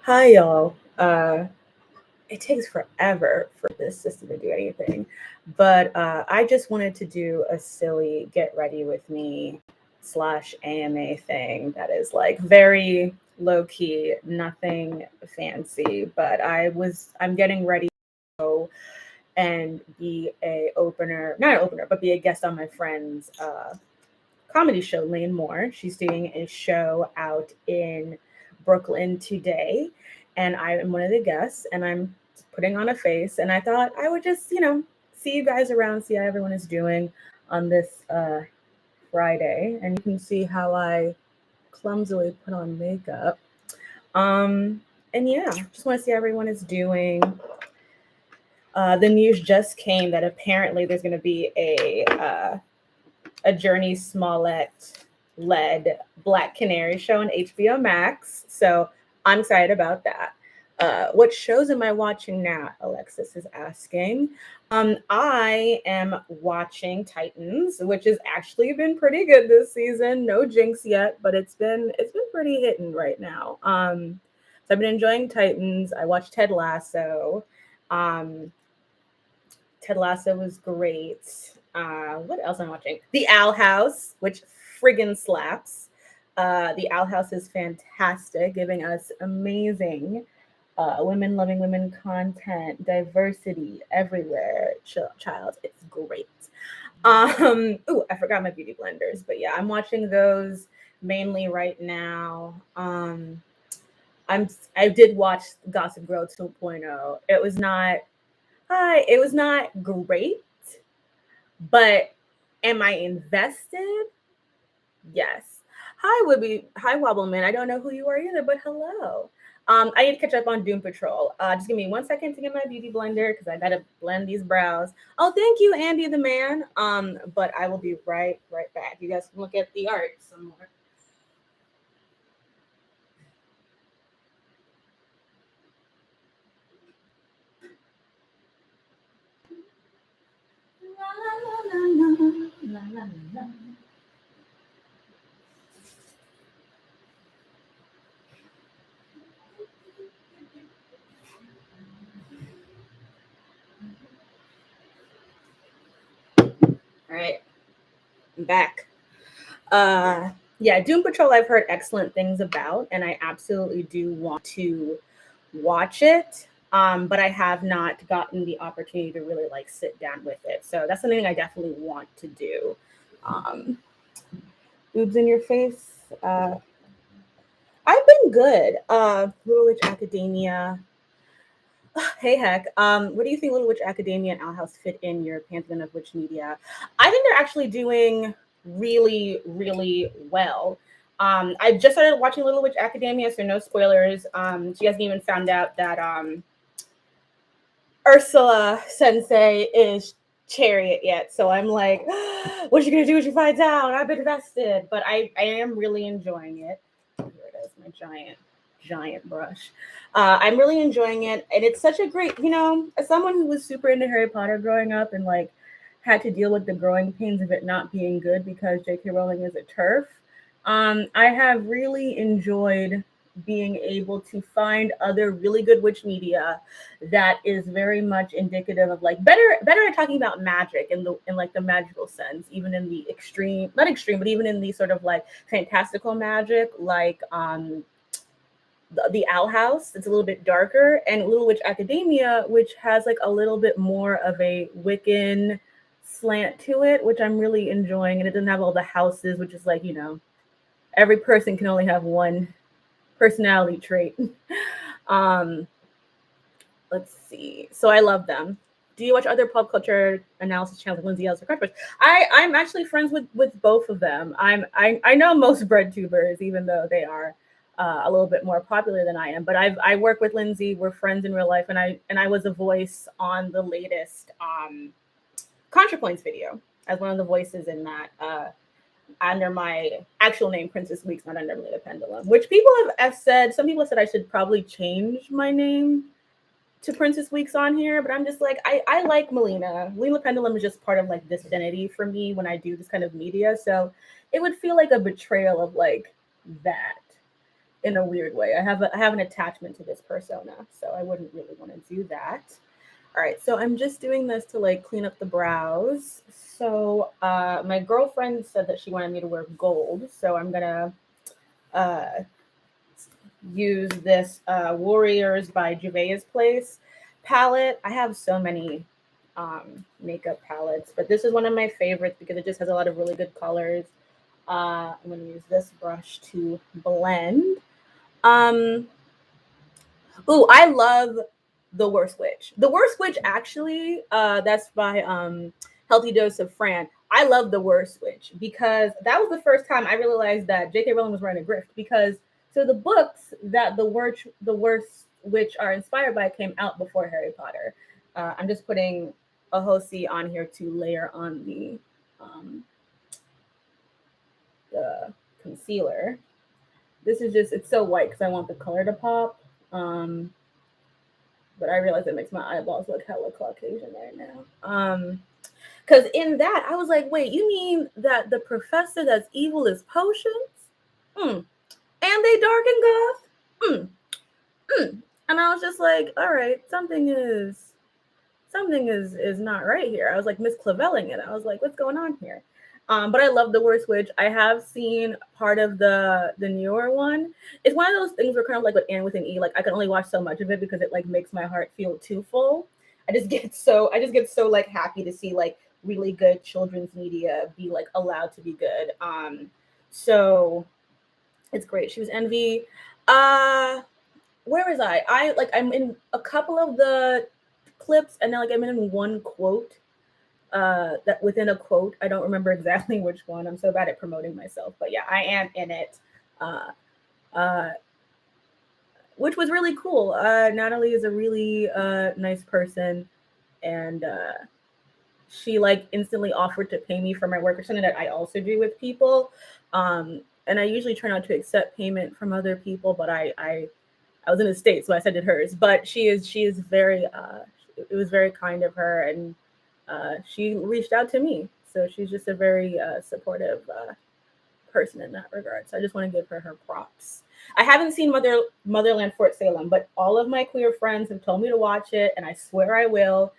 Hi, y'all. It takes forever for this system to do anything, but I just wanted to do a silly get ready with me slash AMA thing that is like very low key, nothing fancy. But I'm getting ready to go and be a opener, not an opener, but be a guest on my friend's comedy show, Lane Moore. She's doing a show out in Brooklyn today, and I am one of the guests, and I'm putting on a face. And I thought I would just, see you guys around, see how everyone is doing on this Friday, and you can see how I clumsily put on makeup. Um, and yeah, just want to see how everyone is doing. The news just came that apparently there's going to be a Journey Smollett led Black Canary show on HBO Max. So I'm excited about that. What shows am I watching now? Alexis is asking. I am watching Titans, which has actually been pretty good this season. No jinx yet, but it's been pretty hitting right now. So I've been enjoying Titans. I watched Ted Lasso. Um, Ted Lasso was great. What else am I watching? The Owl House, which friggin' slaps. The Owl House is fantastic, giving us amazing women loving women content, diversity everywhere. Child, it's great. Ooh, I forgot my beauty blenders, but yeah, I'm watching those mainly right now. I did watch Gossip Girl 2.0. It was not great, but am I invested? Yes. Hi Wobbleman. I don't know who you are either, but hello. I need to catch up on Doom Patrol. Just give me 1 second to get my beauty blender because I gotta blend these brows. Oh, thank you, Andy the man. But I will be right back. You guys can look at the art some more. La, la, la, la, la, la, la, la. All right, I'm back. Uh, yeah, Doom Patrol I've heard excellent things about, and I absolutely do want to watch it. But I have not gotten the opportunity to really like sit down with it. So that's something I definitely want to do. Um, Boobs in your face. Uh, I've been good. Little Witch Academia. Hey heck. What do you think Little Witch Academia and Owl House fit in your pantheon of witch media? I think they're actually doing really, really well. I just started watching Little Witch Academia, so no spoilers. She hasn't even found out that Ursula Sensei is Chariot yet. So I'm like, what's she gonna do when she finds out? I've been invested, but I am really enjoying it. Here it is, my giant brush. I'm really enjoying it, and it's such a great, as someone who was super into Harry Potter growing up and like had to deal with the growing pains of it not being good because J.K. Rowling is a turf. I have really enjoyed being able to find other really good witch media that is very much indicative of like better at talking about magic in like the magical sense, even in the extreme, not extreme, but even in the sort of like fantastical magic, like the Owl House. It's a little bit darker, and Little Witch Academia, which has like a little bit more of a Wiccan slant to it, which I'm really enjoying, and it doesn't have all the houses, which is like every person can only have one personality trait. um, let's see. So I love them. Do you watch other pop culture analysis channels like Lindsay Ellis or Crunchbase? I'm actually friends with both of them. I know most bread tubers, even though they are a little bit more popular than I am. But I work with Lindsay. We're friends in real life, and I was a voice on the latest ContraPoints video as one of the voices in that. Under my actual name, Princess Weeks, not under Melina Pendulum, which people have said, some people have said I should probably change my name to Princess Weeks on here, but I'm just like, I like Melina. Melina Pendulum is just part of like this identity for me when I do this kind of media. So it would feel like a betrayal of like that in a weird way. I have an attachment to this persona, so I wouldn't really want to do that. All right, so I'm just doing this to like clean up the brows. So my girlfriend said that she wanted me to wear gold, so I'm gonna uh, use this Warriors by Juvia's Place palette. I have so many makeup palettes, but this is one of my favorites because it just has a lot of really good colors. I'm gonna use this brush to blend. Um, Ooh, I love The Worst Witch. The Worst Witch, actually, that's by Healthy Dose of Fran. I love The Worst Witch because that was the first time I realized that J.K. Rowling was running a grift. Because so the books that the Worst Witch are inspired by came out before Harry Potter. I'm just putting a Hosi on here to layer on um, the concealer. This is just, it's so white because I want the color to pop. Um, but I realize it makes my eyeballs look hella Caucasian right now. Because in that, I was like, wait, you mean that the professor that's evil is potions? Mm. And they dark and goth? Mm. Mm. And I was just like, all right, something is not right here. I was like Miss Clavelling it. I was like, what's going on here? But I love The Worst Witch. I have seen part of the newer one. It's one of those things where kind of like with Anne with an E, like I can only watch so much of it because it like makes my heart feel too full. I just get so like happy to see like really good children's media be like allowed to be good. So it's great. She was Envy. Uh where was I? I'm in a couple of the clips and then like I'm in one quote that within a quote. I don't remember exactly which one. I'm so bad at promoting myself, but yeah, I am in it. Uh, uh, which was really cool. Natalie is a really nice person, and she like instantly offered to pay me for my work, or something that I also do with people. And I usually try not to accept payment from other people, but I was in the States, so I said it hers. But she is very it was very kind of her, and she reached out to me. So she's just a very supportive person in that regard. So I just want to give her her props. I haven't seen Motherland Fort Salem, but all of my queer friends have told me to watch it, and I swear I will.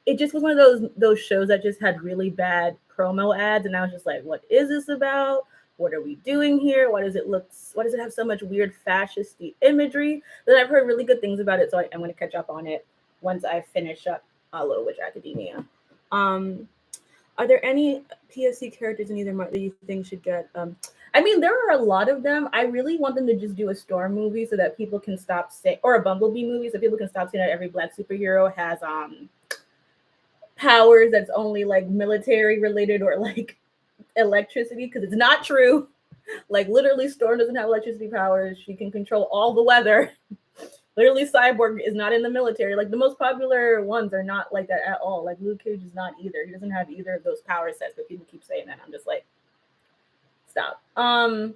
It just was one of those shows that just had really bad promo ads, and I was just like, "What is this about? What are we doing here? Why does it look? Why does it have so much weird fascisty imagery?" But I've heard really good things about it, so I'm going to catch up on it once I finish up Little Witch Academia. Um, are there any PSC characters in either that you think should get? I mean, there are a lot of them. I really want them to just do a Storm movie so that people can stop saying, or a Bumblebee movie so people can stop saying that every Black superhero has powers that's only like military related or like electricity, because it's not true. Like literally, Storm doesn't have electricity powers. She can control all the weather. Literally, Cyborg is not in the military. Like the most popular ones are not like that at all. Like Luke Cage is not either. He doesn't have either of those power sets, but people keep saying that. I'm just like, stop. Neither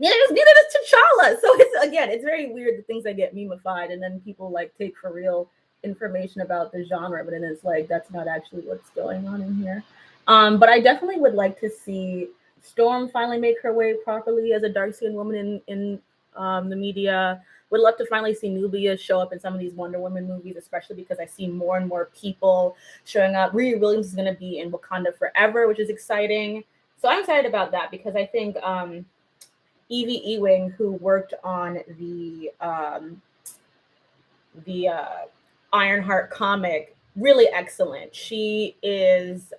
does T'Challa. So it's again, it's very weird the things that get memeified, and then people like take for real information about the genre, but then it's like that's not actually what's going on in here. But I definitely would like to see Storm finally make her way properly as a dark skinned woman in the media. Would love to finally see Nubia show up in some of these Wonder Woman movies, especially because I see more and more people showing up. Riri Williams is going to be in Wakanda Forever, which is exciting. So I'm excited about that because I think Evie Ewing, who worked on the Ironheart comic, really excellent. She's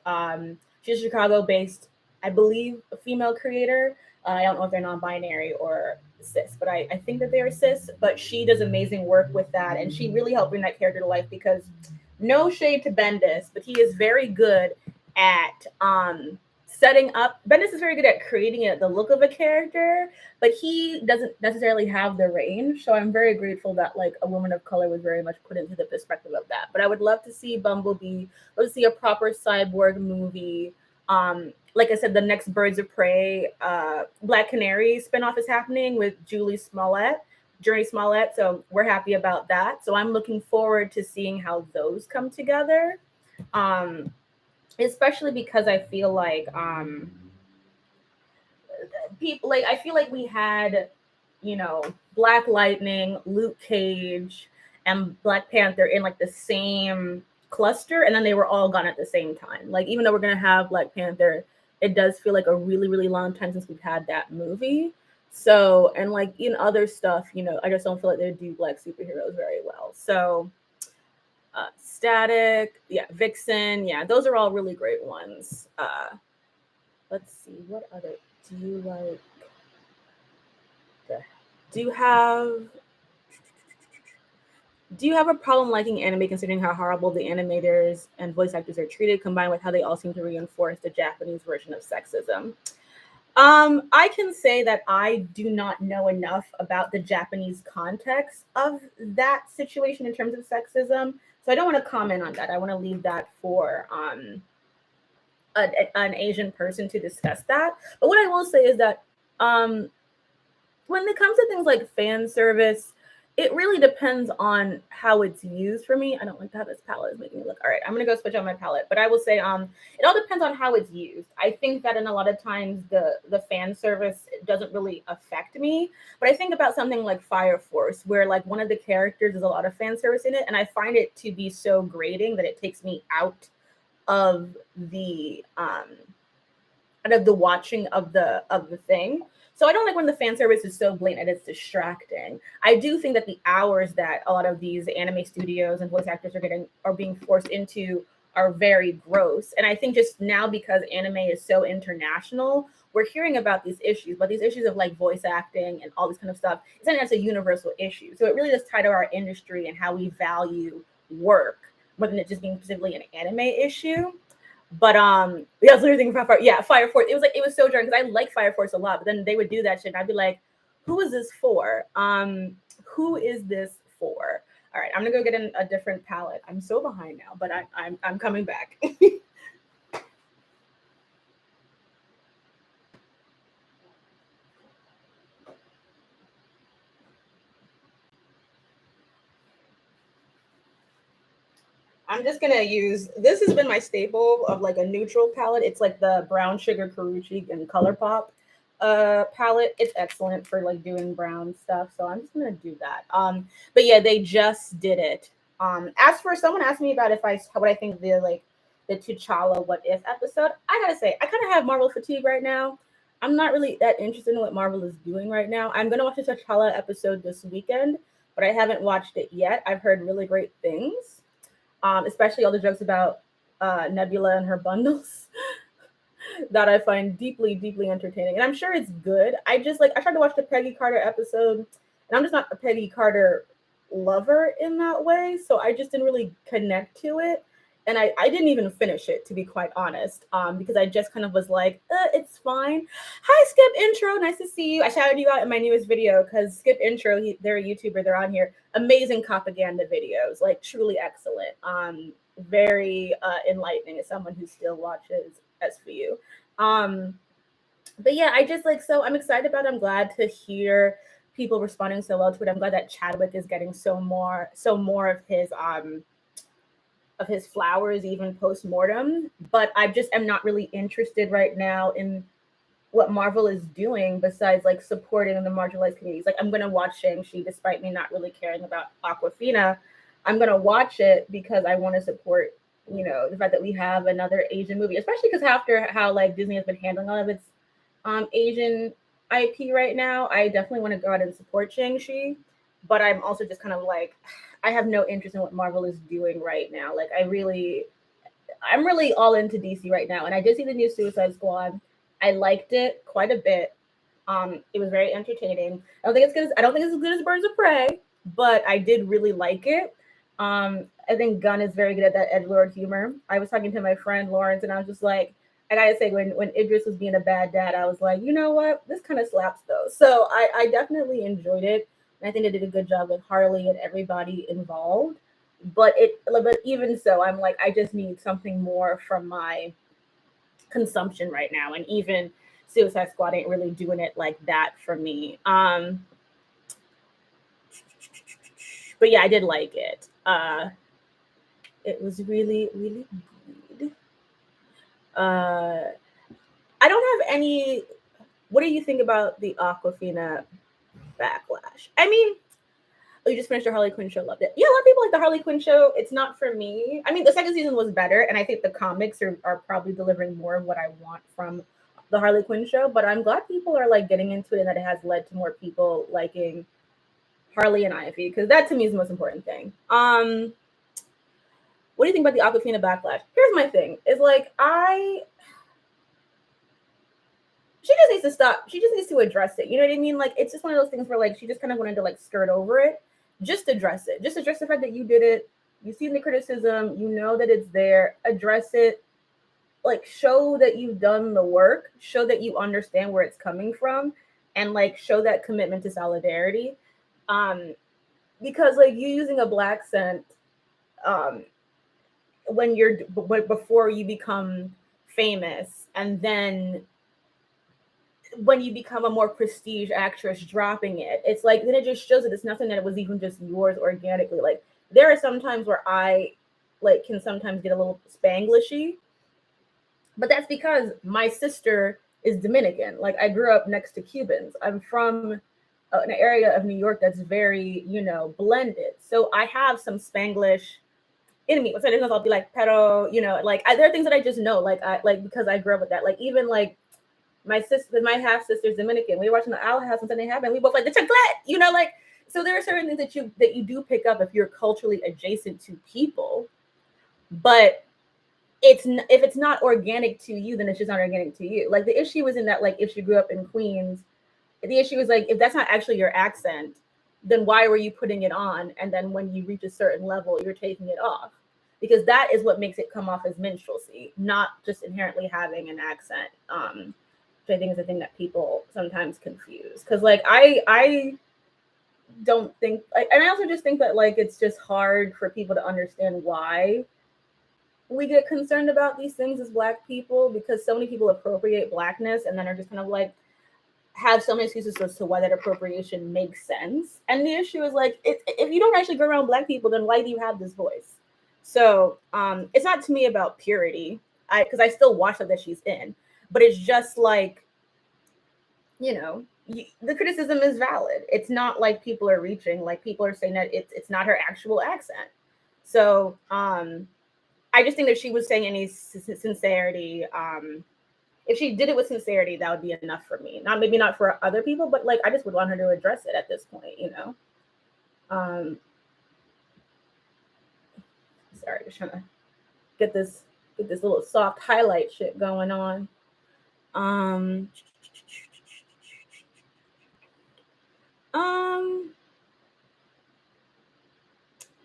a Chicago-based, I believe, a female creator. I don't know if they're non-binary or cis, but I think that they are cis. But she does amazing work with that, and she really helped bring that character to life because no shade to Bendis, but he is very good at setting up. Bendis is very good at creating the look of a character, but he doesn't necessarily have the range. So I'm very grateful that like a woman of color was very much put into the perspective of that. But I would love to see Bumblebee. Let's see a proper cyborg movie. Like I said, the next Birds of Prey, Black Canary spinoff is happening with Journey Smollett. So we're happy about that. So I'm looking forward to seeing how those come together. Especially because I feel like people like I feel like we had Black Lightning, Luke Cage, and Black Panther in like the same cluster, and then they were all gone at the same time. Like, even though we're gonna have Black Panther, it does feel like a really, really long time since we've had that movie. So, and like in other stuff, I just don't feel like they do black superheroes very well. So, Static, yeah, Vixen, yeah, those are all really great ones. Let's see, what other do you like? Do you have do you have a problem liking anime considering how horrible the animators and voice actors are treated, combined with how they all seem to reinforce the Japanese version of sexism? I can say that I do not know enough about the Japanese context of that situation in terms of sexism, so I don't want to comment on that. I want to leave that for an Asian person to discuss that. But what I will say is that um, when it comes to things like fan service, it really depends on how it's used for me. I don't like how this palette is making me look. All right, I'm gonna go switch on my palette, but I will say, it all depends on how it's used. I think that in a lot of times the fan service doesn't really affect me, but I think about something like Fire Force, where like one of the characters is a lot of fan service in it, and I find it to be so grating that it takes me of the um out of the watching of the thing. So I don't like when the fan service is so blatant it's distracting. I do think that the hours that a lot of these anime studios and voice actors are being forced into are very gross. And I think just now, because anime is so international, we're hearing about these issues, but these issues of like voice acting and all this kind of stuff, it's something that's a universal issue. So it really does tie to our industry and how we value work, more than it just being specifically an anime issue. But yeah, I was literally thinking about Fire Force. It was so jarring because I like Fire Force a lot, but then they would do that shit, and I'd be like, "Who is this for? Who is this for?" All right, I'm gonna go get a different palette. I'm so behind now, but I'm coming back. I'm just gonna use this has been my staple of like a neutral palette. It's like the brown sugar Karuchi and ColourPop palette. It's excellent for like doing brown stuff. So I'm just gonna do that. But yeah, they just did it. As for someone asked me about if I what I think of the T'Challa What If episode, I gotta say I kind of have Marvel fatigue right now. I'm not really that interested in what Marvel is doing right now. I'm gonna watch the T'Challa episode this weekend, but I haven't watched it yet. I've heard really great things, especially all the jokes about Nebula and her bundles that I find deeply, deeply entertaining. And I'm sure it's good. I tried to watch the Peggy Carter episode, and I'm just not a Peggy Carter lover in that way. So I just didn't really connect to it. And I didn't even finish it, to be quite honest, because I just kind of was like, it's fine. Hi, Skip Intro. Nice to see you. I shouted you out in my newest video because Skip Intro, they're a YouTuber. They're on here. Amazing propaganda videos, like truly excellent. Very enlightening as someone who still watches SVU. Um, but yeah, I just like so I'm excited about it. I'm glad to hear people responding so well to it. I'm glad that Chadwick is getting so more of his flowers even post mortem. But I just am not really interested right now in what Marvel is doing besides like supporting the marginalized communities. Like, I'm gonna watch Shang-Chi despite me not really caring about Aquafina. I'm gonna watch it because I want to support, the fact that we have another Asian movie, especially because after how like Disney has been handling all of its Asian IP right now, I definitely want to go out and support Shang-Chi. But I'm also just kind of like, I have no interest in what Marvel is doing right now. Like, I'm really all into DC right now, and I did see the new Suicide Squad. I liked it quite a bit. It was very entertaining. I don't think it's as good as Birds of Prey, but I did really like it. I think Gunn is very good at that edgelord humor. I was talking to my friend Lawrence, and I was just like, I gotta say, when Idris was being a bad dad, I was like, you know what, this kind of slaps though. So I definitely enjoyed it, and I think they did a good job with Harley and everybody involved. But even so, I'm like, I just need something more from my consumption right now, and even Suicide Squad ain't really doing it like that for me. But yeah, I did like it. It was really, really good. I don't have any. What do you think about the Aquafina backlash. I mean, you just finished the Harley Quinn show, loved it. Yeah, a lot of people like the Harley Quinn show. It's not for me. I mean, the second season was better, and I think the comics are probably delivering more of what I want from the Harley Quinn show. But I'm glad people are like getting into it, and that it has led to more people liking Harley and Ivy, because that to me is the most important thing. What do you think about the Aquafina backlash? Here's my thing: is like she just needs to stop. She just needs to address it. You know what I mean? Like, it's just one of those things where like she just kind of wanted to like skirt over it. Just address it. Just address the fact that you did it. You've seen the criticism. You know that it's there. Address it. Like, show that you've done the work. Show that you understand where it's coming from, and like show that commitment to solidarity. Because like you using a black scent, when you're before you become famous, and then when you become a more prestige actress dropping it, it's like then it just shows that it's nothing that it was even just yours organically. Like, there are some times where I like can sometimes get a little Spanglishy, but that's because my sister is Dominican. Like, I grew up next to Cubans. I'm from an area of New York that's very, blended. So I have some Spanglish in me. So I'll be like, pero, like there are things that I just know, like because I grew up with that. Like, even like my half sister's Dominican. We were watching the Owl House and something happened. We both like the chocolate, like, so there are certain things that you do pick up if you're culturally adjacent to people, but if it's not organic to you, then it's just not organic to you. Like, the issue isn't that like if she grew up in Queens, the issue is like if that's not actually your accent, then why were you putting it on? And then when you reach a certain level, you're taking it off, because that is what makes it come off as minstrelsy, not just inherently having an accent. Which I think is a thing that people sometimes confuse. Because like I don't think, and I also just think that like it's just hard for people to understand why we get concerned about these things as Black people, because so many people appropriate Blackness and then are just kind of like have so many excuses as to why that appropriation makes sense. And the issue is like, if you don't actually go around Black people, then why do you have this voice? So it's not to me about purity, because I still watch that she's in, but it's just like, the criticism is valid. It's not like people are reaching, like people are saying that it's not her actual accent. So I just think that if she was saying any sincerity, if she did it with sincerity, that would be enough for me. Maybe not for other people, but like I just would want her to address it at this point, Sorry, just trying to get this little soft highlight shit going on.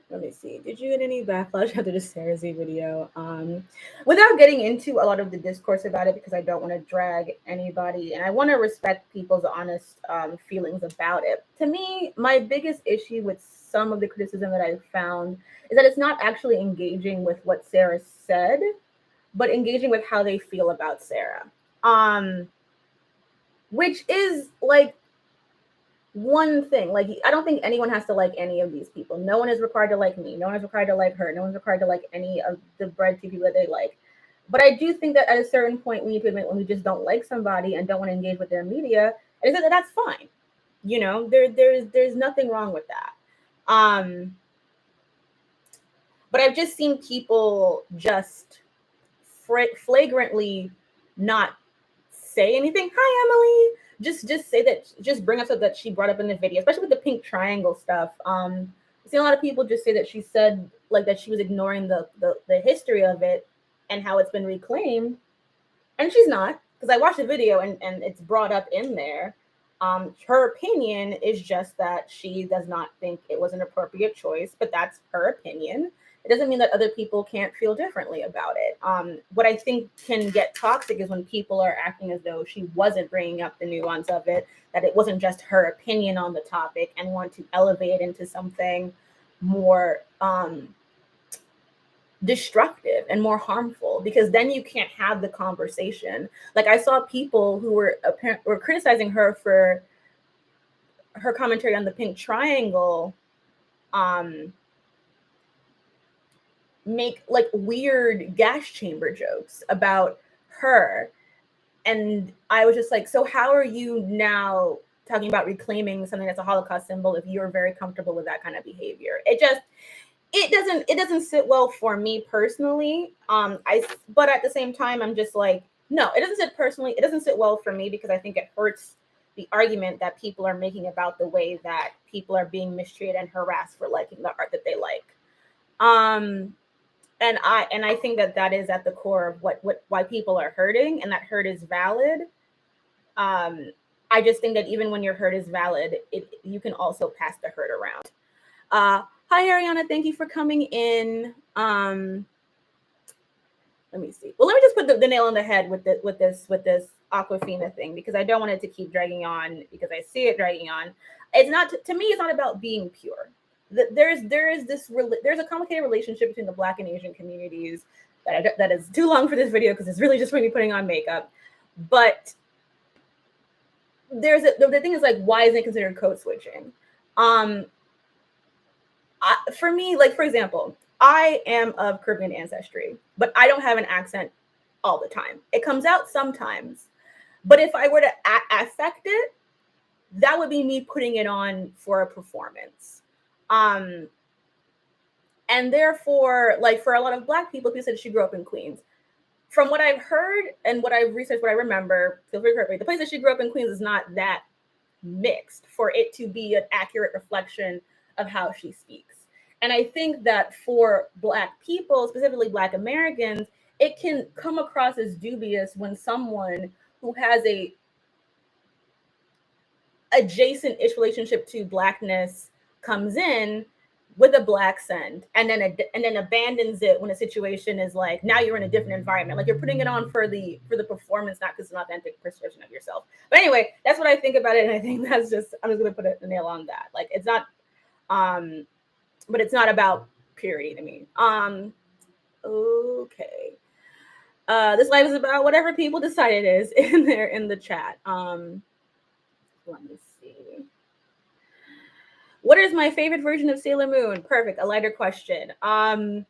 Let me see. Did you get any backlash after the Sarah Z video? Without getting into a lot of the discourse about it, because I don't want to drag anybody, and I want to respect people's honest feelings about it. To me, my biggest issue with some of the criticism that I've found is that it's not actually engaging with what Sarah said, but engaging with how they feel about Sarah. Which is like one thing. Like, I don't think anyone has to like any of these people. No one is required to like me. No one is required to like her. No one's required to like any of the bread people that they like. But I do think that at a certain point, we need to admit when we just don't like somebody and don't want to engage with their media, and that that's fine. There's nothing wrong with that. But I've just seen people just flagrantly not say anything. Hi, Emily. Just say that, just bring up stuff that she brought up in the video, especially with the pink triangle stuff. I've seen a lot of people just say that she said like that she was ignoring the history of it and how it's been reclaimed, and she's not, because I watched the video and it's brought up in there. Her opinion is just that she does not think it was an appropriate choice, but that's her opinion. It doesn't mean that other people can't feel differently about it. What I think can get toxic is when people are acting as though she wasn't bringing up the nuance of it, that it wasn't just her opinion on the topic, and want to elevate it into something more destructive and more harmful, because then you can't have the conversation. Like, I saw people who were criticizing her for her commentary on the pink triangle, make like weird gas chamber jokes about her. And I was just like, so how are you now talking about reclaiming something that's a Holocaust symbol if you're very comfortable with that kind of behavior. It doesn't sit well for me personally. But at the same time, I'm just like, no, it doesn't sit personally. It doesn't sit well for me because I think it hurts the argument that people are making about the way that people are being mistreated and harassed for liking the art that they like. And I think that is at the core of why people are hurting, and that hurt is valid. I just think that even when your hurt is valid, you can also pass the hurt around. Hi Ariana, thank you for coming in. Let me see. Well, let me just put the nail on the head with this Aquafina thing, because I don't want it to keep dragging on, because I see it dragging on. It's not, to me, it's not about being pure. There's a complicated relationship between the Black and Asian communities that is too long for this video, because it's really just me putting on makeup. But the thing is, like, why isn't it considered code switching? For me, like, for example, I am of Caribbean ancestry, but I don't have an accent all the time. It comes out sometimes. But if I were to affect it, that would be me putting it on for a performance. And therefore, like, for a lot of Black people who said she grew up in Queens, from what I've heard and what I've researched, what I remember, feel free to correct me, the place that she grew up in Queens is not that mixed for it to be an accurate reflection of how she speaks. And I think that for Black people, specifically Black Americans, it can come across as dubious when someone who has a adjacent-ish relationship to Blackness comes in with a Black accent and then abandons it when a situation is like, now you're in a different environment. Like, you're putting it on for the performance, not because it's an authentic perception of yourself. But anyway, that's what I think about it. And I think I'm just gonna put a nail on that. Like, it's not, but it's not about purity to me. Okay. This live is about whatever people decide it is in the chat. Let me see. What is my favorite version of Sailor Moon? Perfect. A lighter question. The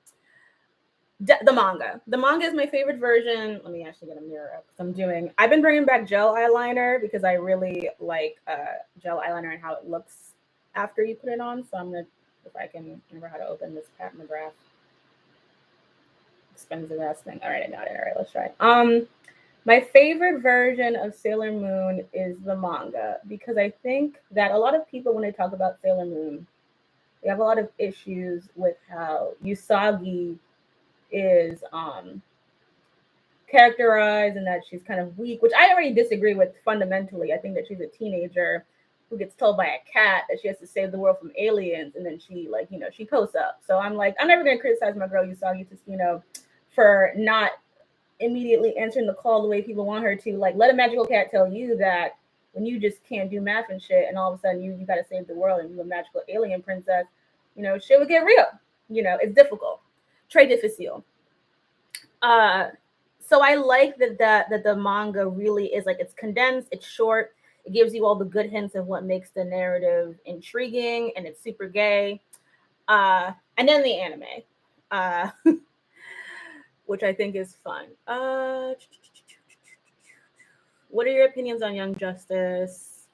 manga. The manga is my favorite version. Let me actually get a mirror up, because I've been bringing back gel eyeliner because I really like gel eyeliner and how it looks after you put it on. So I'm gonna, if I can remember how to open this Patmograph expensive ass thing. All right, I got it. All right, let's try. My favorite version of Sailor Moon is the manga, because I think that a lot of people, when they talk about Sailor Moon, they have a lot of issues with how Usagi is characterized, and that she's kind of weak, which I already disagree with fundamentally. I think that she's a teenager who gets told by a cat that she has to save the world from aliens, and then she, like, she posts up. So I'm like, I'm never going to criticize my girl Usagi, for not immediately answering the call the way people want her to. Like, let a magical cat tell you that when you just can't do math and shit, and all of a sudden you got to save the world and you're a magical alien princess, shit would get real. It's difficult. Très difficile. So I like that the manga really is, like, it's condensed, it's short, it gives you all the good hints of what makes the narrative intriguing, and it's super gay. And then the anime. Which I think is fun. What are your opinions on Young Justice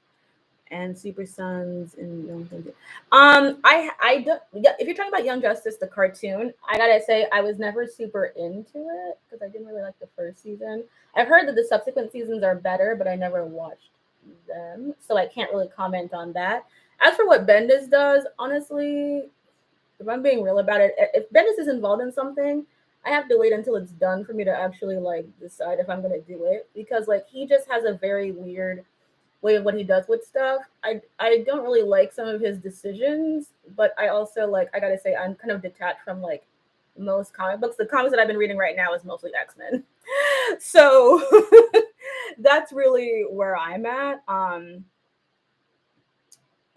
and Super Sons and Young Justice? I don't. If you're talking about Young Justice, the cartoon, I gotta say I was never super into it because I didn't really like the first season. I've heard that the subsequent seasons are better, but I never watched them, so I can't really comment on that. As for what Bendis does, honestly, if I'm being real about it, if Bendis is involved in something, I have to wait until it's done for me to actually, like, decide if I'm gonna do it, because, like, he just has a very weird way of what he does with stuff. I don't really like some of his decisions, but I also, like, I gotta say, I'm kind of detached from, like, most comic books. The comics that I've been reading right now is mostly X-Men. So that's really where I'm at.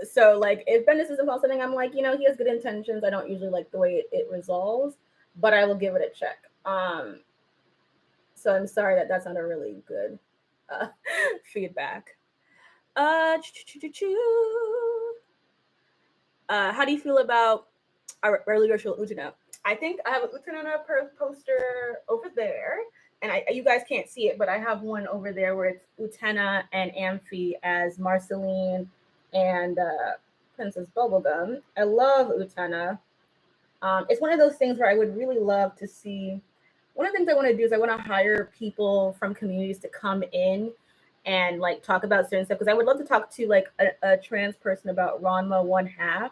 So, like, if Bendis is involved in something, I'm like, he has good intentions. I don't usually like the way it resolves, but I will give it a check. So I'm sorry that that's not a really good feedback. How do you feel about our earlier show Utena? I think I have an Utena poster over there, and you guys can't see it, but I have one over there where it's Utena and Amphi as Marceline and Princess Bubblegum. I love Utena. It's one of those things where I would really love to see. One of the things I want to do is I want to hire people from communities to come in and like talk about certain stuff, because I would love to talk to like a trans person about Ranma one half,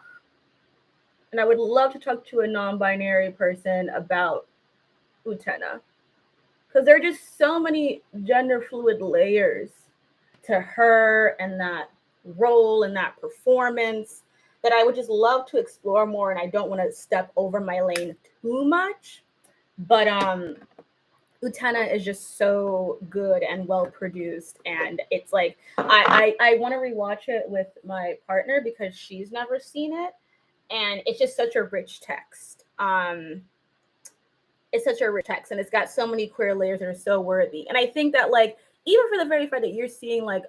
and I would love to talk to a non-binary person about Utena, because there are just so many gender fluid layers to her and that role and that performance that I would just love to explore more. And I don't want to step over my lane too much, but Utena is just so good and well produced, and it's like I want to rewatch it with my partner because she's never seen it, and it's just such a rich text. It's such a rich text, and it's got so many queer layers that are so worthy. And I think that like even for the very fact that you're seeing like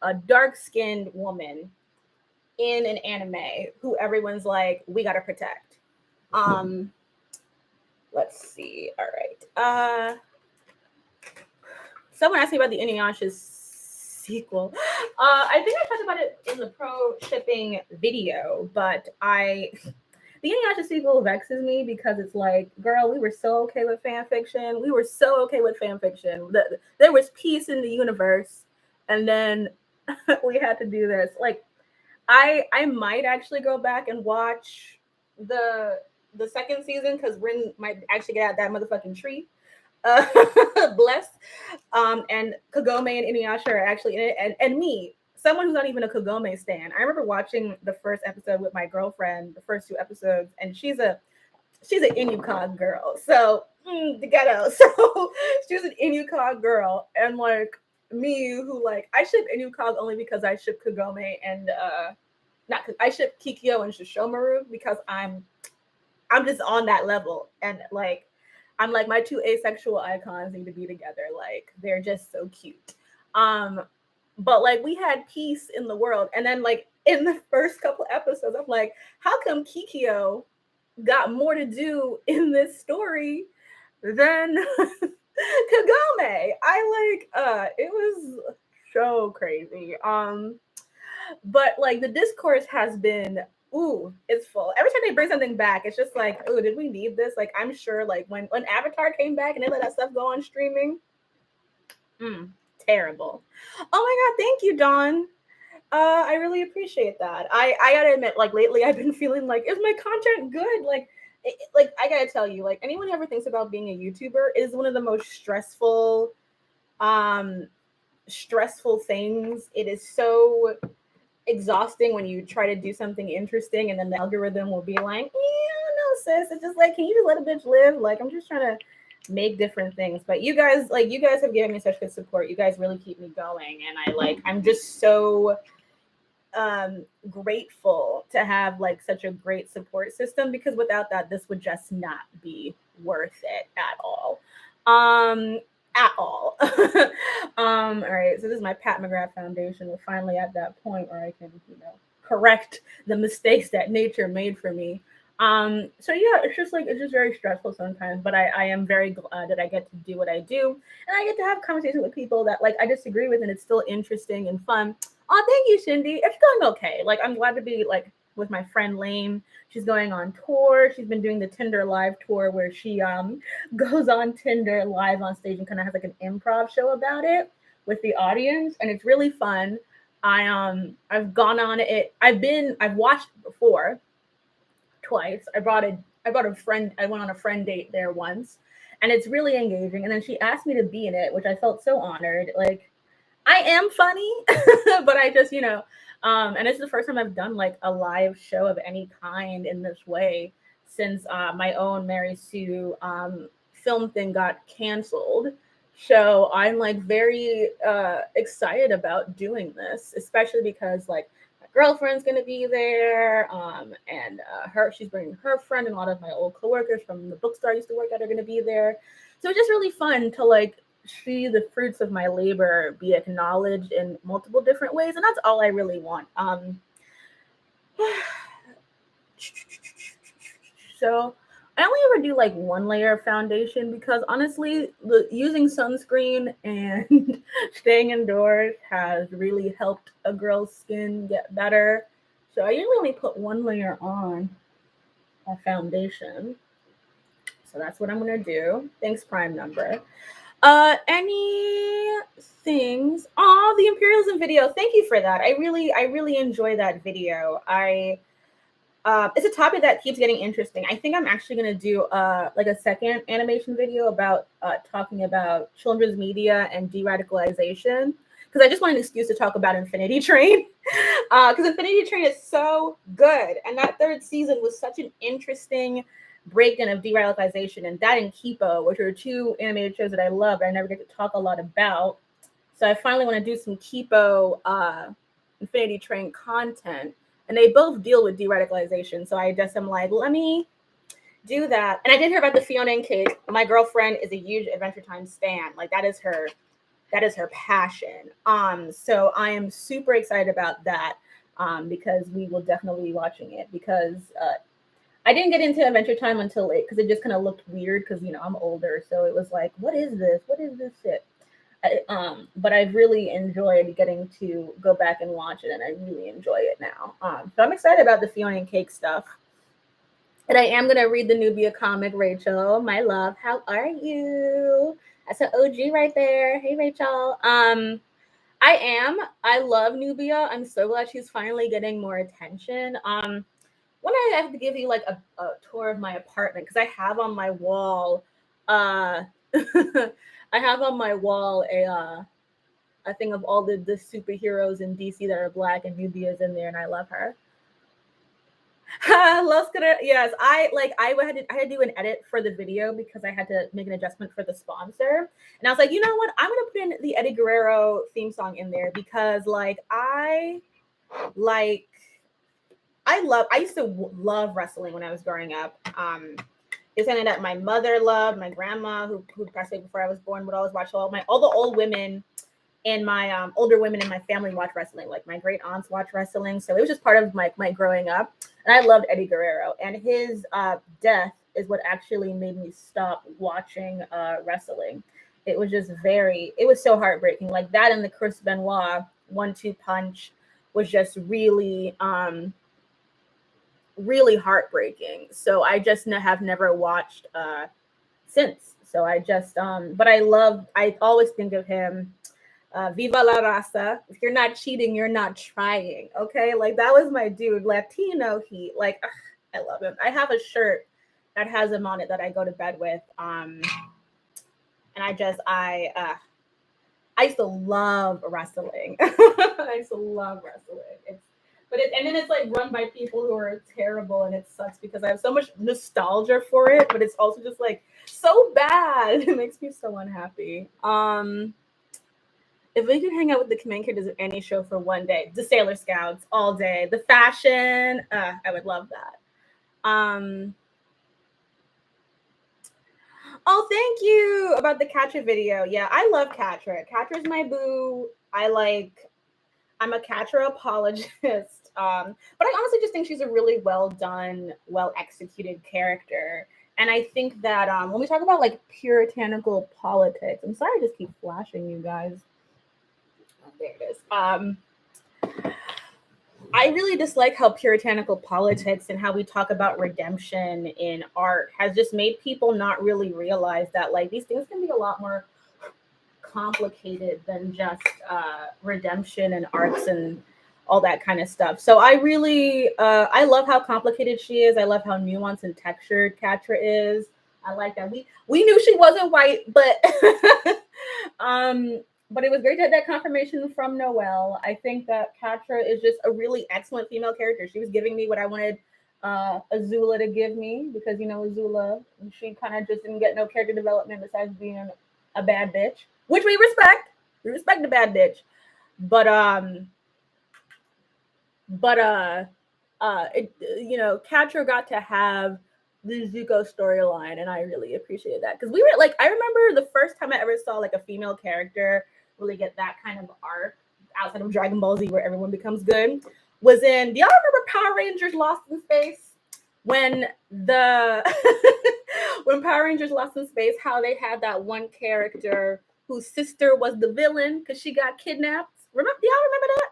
a dark skinned woman in an anime who everyone's like, we gotta protect. Let's see. All right. Someone asked me about the Inuyasha sequel. I think I talked about it in the pro shipping video, but the Inuyasha sequel vexes me because it's like, girl, we were so okay with fan fiction. We were so okay with fan fiction. There was peace in the universe, and then we had to do this. Like, I might actually go back and watch the second season because Rin might actually get out that motherfucking tree. Uh, bless. And Kagome and Inuyasha are actually in it, and me, someone who's not even a Kagome stan. I remember watching the first episode with my girlfriend, the first two episodes, and she's an Inukog girl, so the ghetto. So she was an Inukog girl, and like me, who like I ship Inukog only because I ship Kagome and not I ship Kikyo and Shishomaru because I'm just on that level, and like I'm like my two asexual icons need to be together. Like they're just so cute. But like we had peace in the world, and then like in the first couple episodes, I'm like, how come Kikyo got more to do in this story than Kagome? It was so crazy. But like the discourse has been it's full. Every time they bring something back, it's just like, did we need this? Like I'm sure like when Avatar came back and they let that stuff go on streaming, terrible. Oh my god, thank you, Dawn. I really appreciate that. I gotta admit, like lately, I've been feeling like, is my content good? Like, like I gotta tell you, like anyone who ever thinks about being a YouTuber is one of the most stressful things. It is so exhausting when you try to do something interesting and then the algorithm will be like, yeah, no, sis. It's just like, can you just let a bitch live? Like, I'm just trying to make different things. But you guys have given me such good support. You guys really keep me going, and I'm just so grateful to have like such a great support system, because without that, this would just not be worth it at all. At all. All right, so this is my Pat McGrath Foundation. We're finally at that point where I can, correct the mistakes that nature made for me. So yeah, it's just very stressful sometimes, but I am very glad that I get to do what I do, and I get to have conversations with people that like I disagree with, and it's still interesting and fun. Oh, thank you, Cindy. It's going okay. Like I'm glad to be like with my friend Lame. She's going on tour. She's been doing the Tinder live tour where she goes on Tinder live on stage and kind of has like an improv show about it with the audience, and it's really fun. I've gone on it. I've watched it before twice. I brought a friend. I went on a friend date there once, and it's really engaging. And then she asked me to be in it, which I felt so honored. Like I am funny, but I just, and it's the first time I've done like a live show of any kind in this way since my own Mary Sue film thing got canceled. So I'm like very excited about doing this, especially because like my girlfriend's gonna be there, and she's bringing her friend, and a lot of my old coworkers from the bookstore I used to work at are gonna be there. So it's just really fun to like see the fruits of my labor be acknowledged in multiple different ways, and that's all I really want. So I only ever do like one layer of foundation because honestly, using sunscreen and staying indoors has really helped a girl's skin get better. So I usually only put one layer on a foundation. So that's what I'm gonna do. Thanks, Prime Number. Any things? Oh, the imperialism video. Thank you for that. I really enjoy that video. It's a topic that keeps getting interesting. I think I'm actually gonna do like a second animation video about talking about children's media and de-radicalization because I just want an excuse to talk about Infinity Train because Infinity Train is so good, and that third season was such an interesting breakdown of de-radicalization, and that and Kipo, which are two animated shows that I love, but I never get to talk a lot about. So I finally want to do some Kipo Infinity Train content, and they both deal with de-radicalization. So I just am like, let me do that. And I did hear about the Fiona and Cake. My girlfriend is a huge Adventure Time stan. Like that is her passion. So I am super excited about that because we will definitely be watching it because I didn't get into Adventure Time until late because it just kind of looked weird because I'm older, so it was like, what is this? What is this shit? But I've really enjoyed getting to go back and watch it, and I really enjoy it now. So I'm excited about the Fiona and Cake stuff. And I am gonna read the Nubia comic, Rachel. My love, how are you? That's an OG right there. Hey, Rachel. I love Nubia. I'm so glad she's finally getting more attention. When I have to give you like a tour of my apartment because I have on my wall, I have on my wall a thing of all the superheroes in DC that are black, and Nubia's in there, and I love her. Yes, I had to do an edit for the video because I had to make an adjustment for the sponsor, and I was like, you know what, I'm gonna put in the Eddie Guerrero theme song in there because I used to love wrestling when I was growing up. It's something that my mother loved. My grandma, who passed away before I was born, would always watch all the old women and my older women in my family watch wrestling. Like my great aunts watch wrestling, so it was just part of my growing up. And I loved Eddie Guerrero, and his death is what actually made me stop watching wrestling. It was just it was so heartbreaking. Like that and the Chris Benoit 1-2 punch was just really really heartbreaking. So I just have never watched since. So I just but I always think of him, Viva la Raza. If you're not cheating, you're not trying. Okay, like that was my dude. Latino heat. Like ugh, I love him. I have a shirt that has him on it that I go to bed with. And I used to love wrestling. I used to love wrestling. And then it's like run by people who are terrible, and it sucks because I have so much nostalgia for it, but it's also just like so bad. It makes me so unhappy. If we could hang out with the main characters of any show for one day, the Sailor Scouts all day, the fashion, I would love that. Oh, thank you about the Katra video. Yeah, I love Katra. Katra's my boo. I'm a Katra apologist. But I honestly just think she's a really well done, well executed character. And I think that when we talk about like puritanical politics, I'm sorry I just keep flashing you guys. Oh, there it is. I really dislike how puritanical politics and how we talk about redemption in art has just made people not really realize that like these things can be a lot more complicated than just redemption and arcs and all that kind of stuff. So I really I love how complicated she is. I love how nuanced and textured Katra is. I like that we knew she wasn't white, but but it was great to have that confirmation from Noelle. I think that Katra is just a really excellent female character. She was giving me what I wanted Azula to give me because Azula, she kind of just didn't get no character development besides being a bad bitch, which we respect. We respect the bad bitch, but Katra got to have the Zuko storyline, and I really appreciated that because we were like, I remember the first time I ever saw like a female character really get that kind of arc outside of Dragon Ball Z where everyone becomes good was in. Do y'all remember Power Rangers Lost in Space? when the when Power Rangers Lost in Space, how they had that one character whose sister was the villain because she got kidnapped. Remember? Do y'all remember that?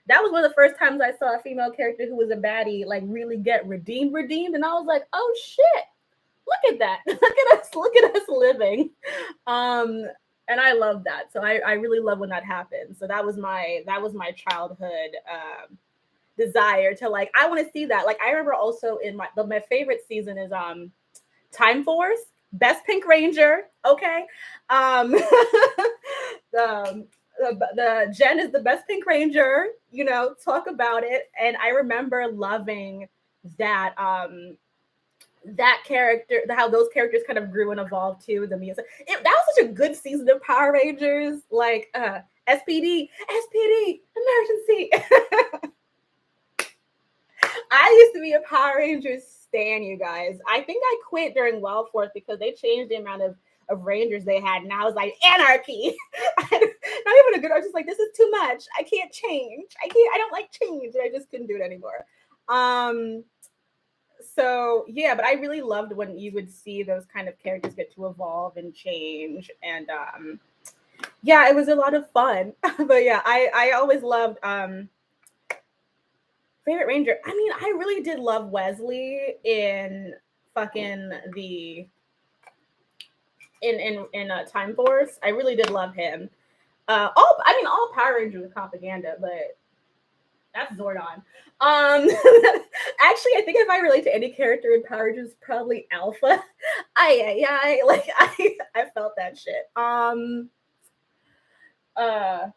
That was one of the first times I saw a female character who was a baddie like really get redeemed, and I was like, oh shit, look at that, look at us living. Um, and I love that. So I really love when that happens. So that was my childhood desire to like I want to see that. Like I remember also in my favorite season is Time Force, best Pink Ranger. Okay, um, the, the Jen is the best Pink Ranger. You know, talk about it. And I remember loving that that character, how those characters kind of grew and evolved too. The music, that was such a good season of Power Rangers. Like SPD, emergency. I used to be a Power Rangers stan, you guys. I think I quit during Wild Force because they changed the amount of Rangers they had, and I was like, anarchy. Not even a good. I was just like, this is too much. I can't change. I don't like change. And I just couldn't do it anymore. Um, so yeah, but I really loved when you would see those kind of characters get to evolve and change, and yeah, it was a lot of fun. But yeah, I always loved favorite Ranger. I mean, I really did love Wesley in fucking the in Time Force. I really did love him. All Power Rangers are propaganda, but that's Zordon. Actually, I think if I relate to any character in Power Rangers, probably Alpha. Like I felt that shit. Uh,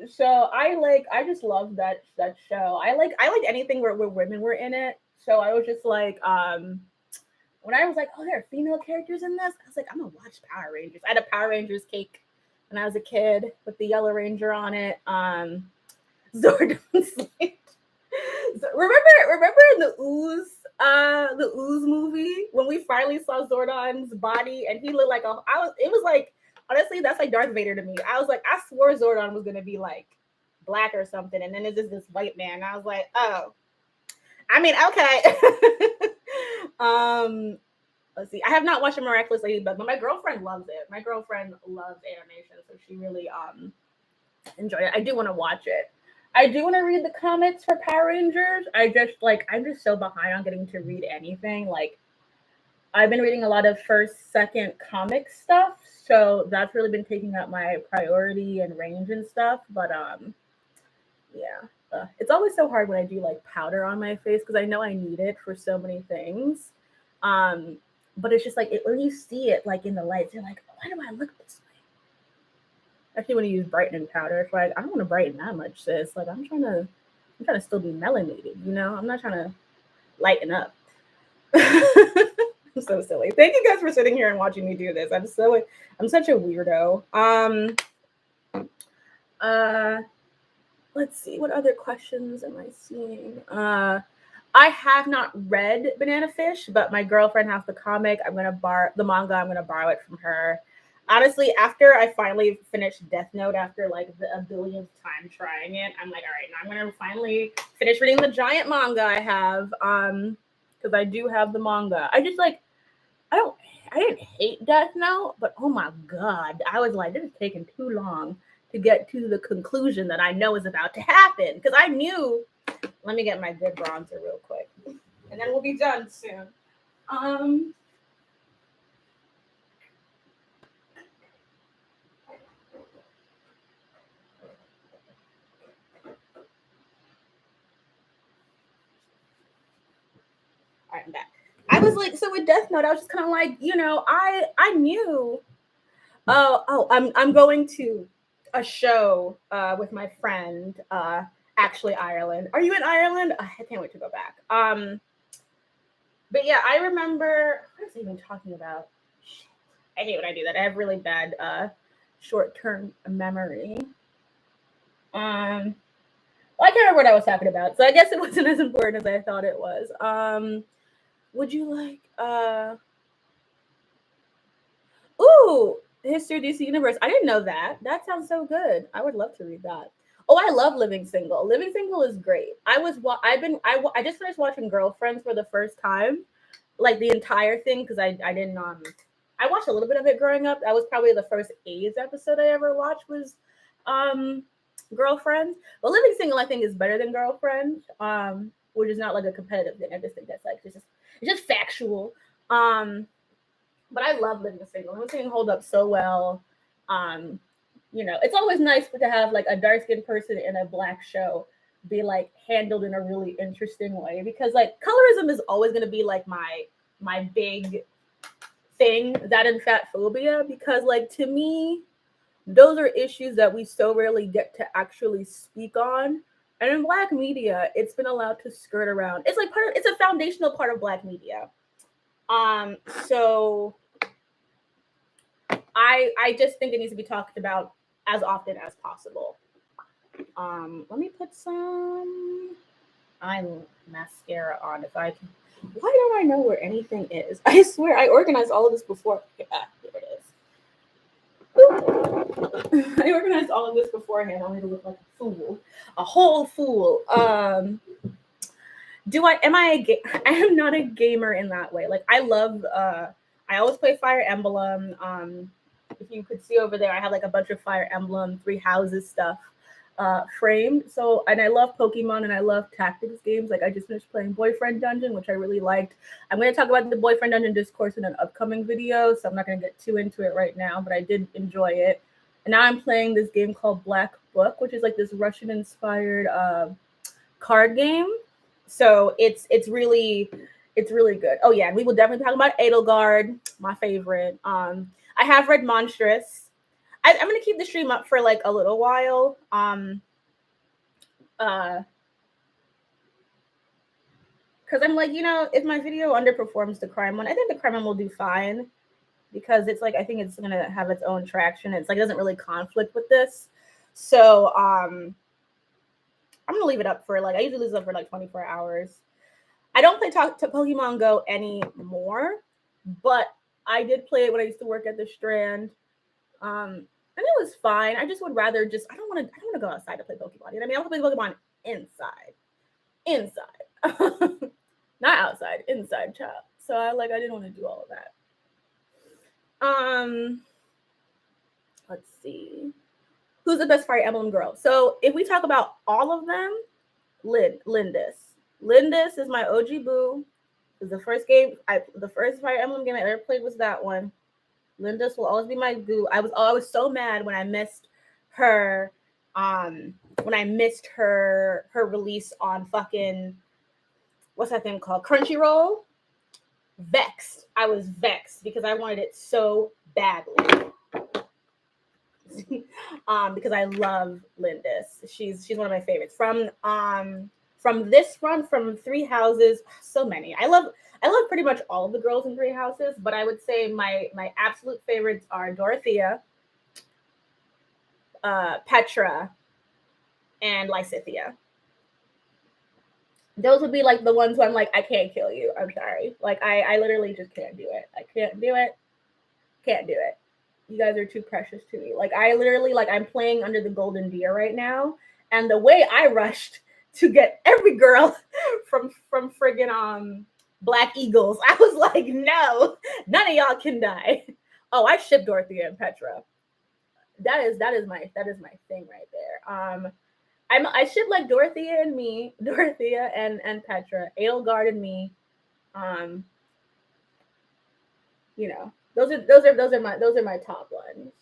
so I just love that show. I like anything where women were in it. So I was just like, when I was like, oh, there are female characters in this, I was like, I'm gonna watch Power Rangers. I had a Power Rangers cake when I was a kid with the Yellow Ranger on it. Zordon Slate. So remember in the Ooze movie when we finally saw Zordon's body and he looked like it was like honestly that's like Darth Vader to me. I was like I swore Zordon was gonna be like black or something, and then it's just this white man. I was like, oh, I mean, okay. Let's see. I have not watched a Miraculous Ladybug, but my girlfriend loves it. My girlfriend loves animation, so she really enjoyed it. I do want to watch it. I do want to read the comics for Power Rangers. I'm just so behind on getting to read anything. Like I've been reading a lot of first, second comic stuff, so that's really been taking up my priority and range and stuff. But yeah, it's always so hard when I do like powder on my face because I know I need it for so many things. Um, but it's just like when you see it like in the lights, you're like, why do I look this way? Actually, when you use brightening powder, it's like I don't want to brighten that much, sis. Like I'm trying to still be melanated. You know, I'm not trying to lighten up. I'm so silly. Thank you guys for sitting here and watching me do this. I'm such a weirdo. Uh, let's see, what other questions am I seeing? I have not read Banana Fish, but my girlfriend has the comic. I'm gonna borrow the manga. I'm gonna borrow it from her. Honestly, after I finally finished Death Note, after like a billionth time trying it, I'm like, all right, now I'm gonna finally finish reading the giant manga I have. Because I do have the manga. I don't I didn't hate Death Note, but oh my god, I was like, this is taking too long to get to the conclusion that I know is about to happen. Because I knew. Let me get my good bronzer real quick, and then we'll be done soon. Um, all right, I'm back. I was like, so with Death Note, I was just kind of like, I knew. I'm going to a show with my friend, actually Ireland. Are you in Ireland? I can't wait to go back. But yeah, I remember. What was I even talking about? Shit. I hate when I do that. I have really bad short term memory. Um, well, I can't remember what I was talking about, so I guess it wasn't as important as I thought it was. Would you like Ooh, History of DC Universe. I didn't know that. That sounds so good. I would love to read that. Oh, I love Living Single. Living Single is great. I just finished watching Girlfriends for the first time, like the entire thing because I didn't I watched a little bit of it growing up. That was probably the first AIDS episode I ever watched was um Girlfriends. But Living Single I think is better than Girlfriends. Which is not like a competitive thing. I just think that's like it's just factual. Um but I love Living Single. Living Single holds up so well. Um, it's always nice to have like a dark skinned person in a black show be like handled in a really interesting way because like colorism is always going to be like my big thing, that and fat phobia, because like to me those are issues that we so rarely get to actually speak on. And in black media, it's been allowed to skirt around. It's like it's a foundational part of black media. Um, so I just think it needs to be talked about as often as possible. Let me put some eye mascara on if I can. Why don't I know where anything is? I swear I organized all of this before. Ah, here it is. I organized all of this beforehand, only to look like a fool, a whole fool. Do I? Am I? I am not a gamer in that way. Like I love. I always play Fire Emblem. If you could see over there, I have like a bunch of Fire Emblem, Three Houses stuff framed. So, and I love Pokemon and I love tactics games. Like I just finished playing Boyfriend Dungeon, which I really liked. I'm going to talk about the Boyfriend Dungeon discourse in an upcoming video, so I'm not going to get too into it right now, but I did enjoy it. And now I'm playing this game called Black Book, which is like this Russian inspired card game. So it's really good. Oh yeah, and we will definitely talk about Edelgard, my favorite. I have read Monstrous. I'm gonna keep the stream up for like a little while. Because I'm like, if my video underperforms the crime one, I think the crime one will do fine because it's like I think it's gonna have its own traction. It's like it doesn't really conflict with this. So I'm gonna leave it up for like I usually leave it up for like 24 hours. I don't play to Pokemon Go anymore, but I did play it when I used to work at the Strand. And it was fine. I just would rather I don't want to go outside to play Pokemon. You know what I mean? I want to play Pokemon inside. Inside. Not outside, inside, child. So I didn't want to do all of that. Let's see. Who's the best Fire Emblem girl? So if we talk about all of them, Lindis. Lindis is my OG boo. It was the first Fire Emblem game I ever played was that one. Lindis will always be my boo. I was so mad when I missed her her release on fucking what's that thing called? Crunchyroll. Vexed. I was vexed because I wanted it so badly. Because I love Lindis. She's one of my favorites. From this run, from Three Houses, so many. I love pretty much all of the girls in Three Houses, but I would say my absolute favorites are Dorothea, Petra, and Lysithea. Those would be like the ones who I'm like, I can't kill you. I'm sorry. Like I literally just can't do it. I can't do it. Can't do it. You guys are too precious to me. Like I literally I'm playing under the golden deer right now, and the way I rushed to get every girl from friggin' Black Eagles, I was like, no, none of y'all can die. Oh, I ship Dorothea and Petra. That is my thing right there. I ship like Dorothea and Petra, Edelgard and me. Um, those are my top ones.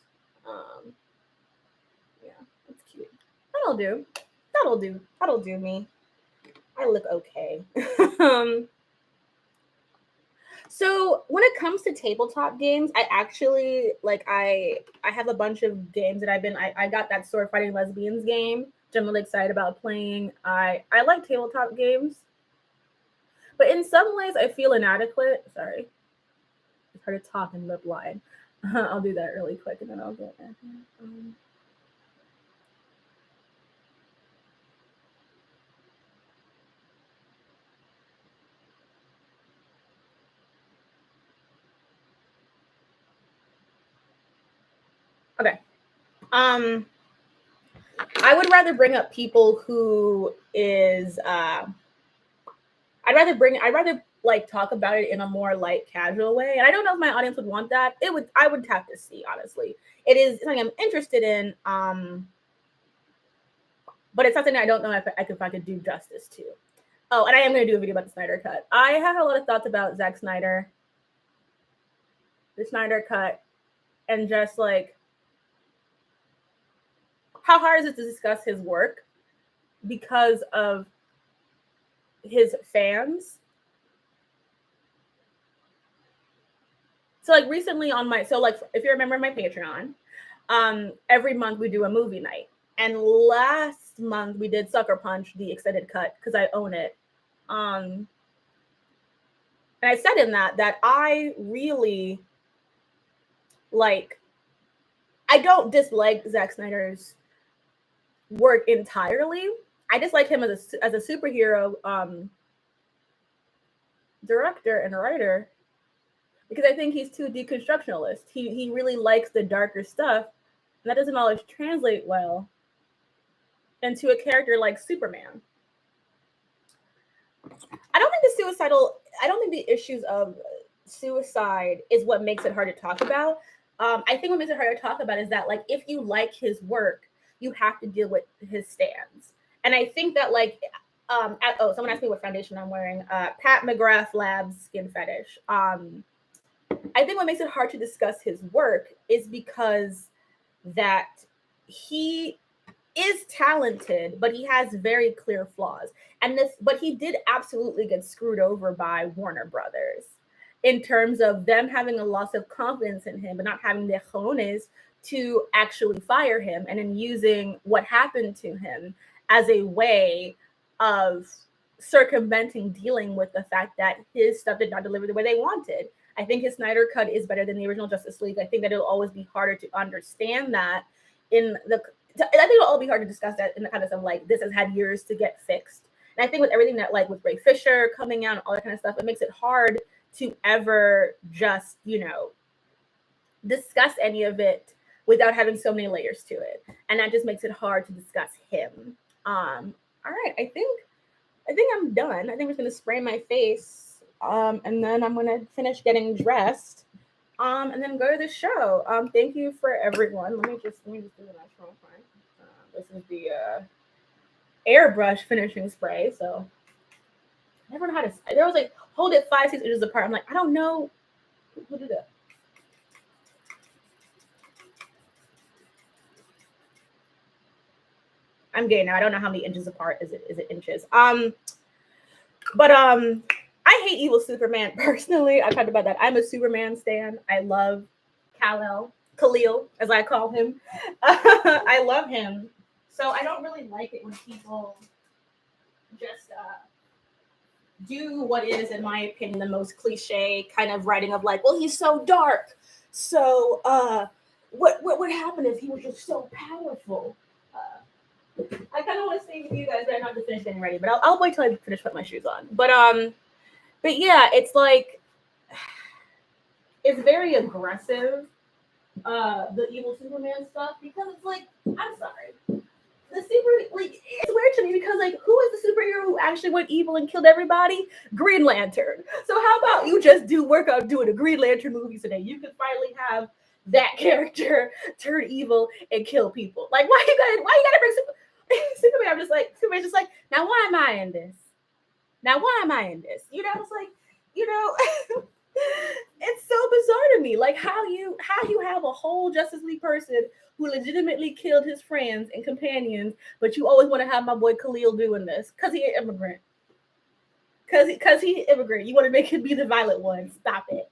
Yeah, that's cute. That'll do. That'll do me. I look okay. So when it comes to tabletop games, I actually I have a bunch of games that I got that Sword Fighting Lesbians game, which I'm really excited about playing. I like tabletop games, but in some ways I feel inadequate. Sorry, it's hard to talk and lip line. I'll do that really quick and then I'll get back. Okay. I would rather bring up people who is I'd rather like talk about it in a more like casual way. And I don't know if my audience would want that. I would have to see, honestly. It is something I'm interested in. But it's something I don't know if I could do justice to. Oh, and I am going to do a video about the Snyder Cut. I have a lot of thoughts about Zack Snyder, the Snyder Cut, and just like how hard is it to discuss his work because of his fans. So like recently on my, so like if you remember my Patreon, every month we do a movie night. And last month we did Sucker Punch, the extended cut, because I own it. And I said in that I really like, I don't dislike Zack Snyder's work entirely. I dislike him as a superhero director and writer because I think he's too deconstructionalist. He really likes the darker stuff, and that doesn't always translate well into a character like Superman. I don't think the issues of suicide is what makes it hard to talk about. I think what makes it hard to talk about is that like if you like his work, you have to deal with his stands. And I think that like someone asked me what foundation I'm wearing. Pat McGrath Labs Skin Fetish. I think what makes it hard to discuss his work is because that he is talented, but he has very clear flaws. But he did absolutely get screwed over by Warner Brothers in terms of them having a loss of confidence in him, but not having the cojones to actually fire him, and then using what happened to him as a way of circumventing dealing with the fact that his stuff did not deliver the way they wanted. I think his Snyder Cut is better than the original Justice League. I think that it'll always be harder to understand that I think it'll all be hard to discuss that in the kind of like, this has had years to get fixed. And I think with everything that like with Ray Fisher coming out and all that kind of stuff, it makes it hard to ever just, discuss any of it without having so many layers to it. And that just makes it hard to discuss him. All right, I think I'm done. I think I'm just gonna spray my face. And then I'm gonna finish getting dressed. And then go to the show. Thank you for everyone. Let me just do the next one. This is the airbrush finishing spray. So I never know how to. There was like hold it 5-6 inches apart. I'm like, I don't know who did that. I'm gay now. I don't know how many inches apart is it inches. But I hate evil Superman personally. I've talked about that. I'm a Superman stan. I love Khalil, as I call him. I love him. So I don't really like it when people just do what is, in my opinion, the most cliche kind of writing of like, well, he's so dark. So what would happen if he was just so powerful? I kind of want to stay with you guys, but I'm not to finish getting ready. But I'll wait till I finish putting my shoes on. But yeah, it's like it's very aggressive, the evil Superman stuff, because it's like, I'm sorry. It's weird to me because like, who is the superhero who actually went evil and killed everybody? Green Lantern. So how about you just work on doing a Green Lantern movie so that you can finally have that character turn evil and kill people? Like, why you gotta bring Superman? Superman's just like, now why am I in this? Now why am I in this? It's like, it's so bizarre to me. Like how you have a whole Justice League person who legitimately killed his friends and companions, but you always want to have my boy Khalil doing this because he an immigrant. Because he immigrant. You want to make him be the violent one. Stop it.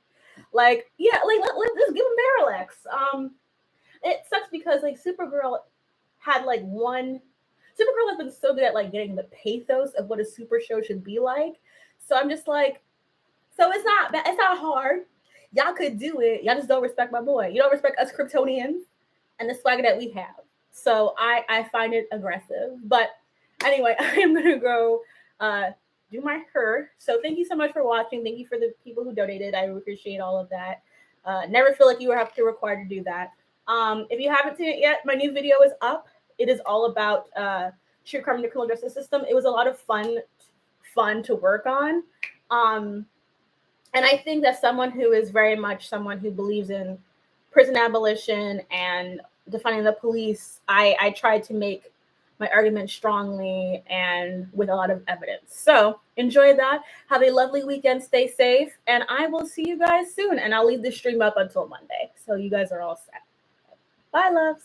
Like, yeah, like let's just give him Barrel X. It sucks because like Supergirl has been so good at like getting the pathos of what a super show should be like. So I'm just like, so it's not hard. Y'all could do it. Y'all just don't respect my boy. You don't respect us Kryptonians and the swagger that we have. So I find it aggressive. But anyway, I am gonna go do my hair. So thank you so much for watching. Thank you for the people who donated. I appreciate all of that. Never feel like you have to required to do that. If you haven't seen it yet, my new video is up. it is all about true crime in the criminal justice system. It was a lot of fun to work on. And I think that someone who is very much someone who believes in prison abolition and defunding the police, I tried to make my argument strongly and with a lot of evidence. So enjoy that. Have a lovely weekend. Stay safe. And I will see you guys soon. And I'll leave the stream up until Monday. So you guys are all set. Bye, loves.